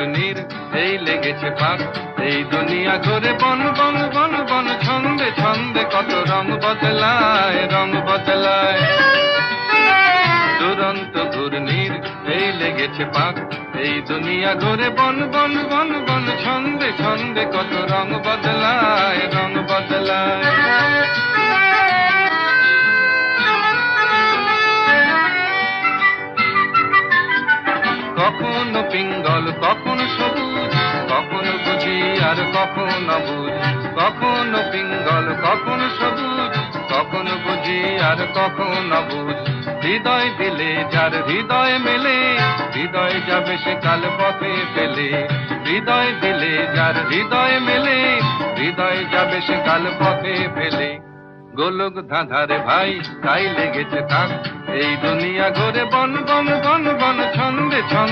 ঘূর্ণির এই লেগেছে পাক। এই দুনিয়া ঘুরে বন বন বন বন, ছন্দে ছন্দে কত রং বদলায়, রং বদলায়। দুরন্ত ঘূর্ণির এই লেগেছে পাক। এই দুনিয়া ঘুরে বন বন বন বন, ছন্দে ছন্দে কত রং বদলায়, রং বদলায়। কখনো পিঙ্গল কখনো সবুজ, কখনো বুঝি আর কখনো বুঝ। কখনো পিঙ্গল কখনো সবুজ, কখনো বুঝি আর কখনো বুঝ। হৃদয় দিলে যার হৃদয় মেলে, হৃদয় যাবে সে কাল পথে ফেলে। হৃদয় দিলে যার হৃদয় মেলে, হৃদয় যাবে সে কাল পথে ফেলে। গোলক ধাঁধারে ভাই তাই লেগেছে তাক। এই দুনিয়া ঘুরে বন বন বন বন, ছন্দে ছন্দে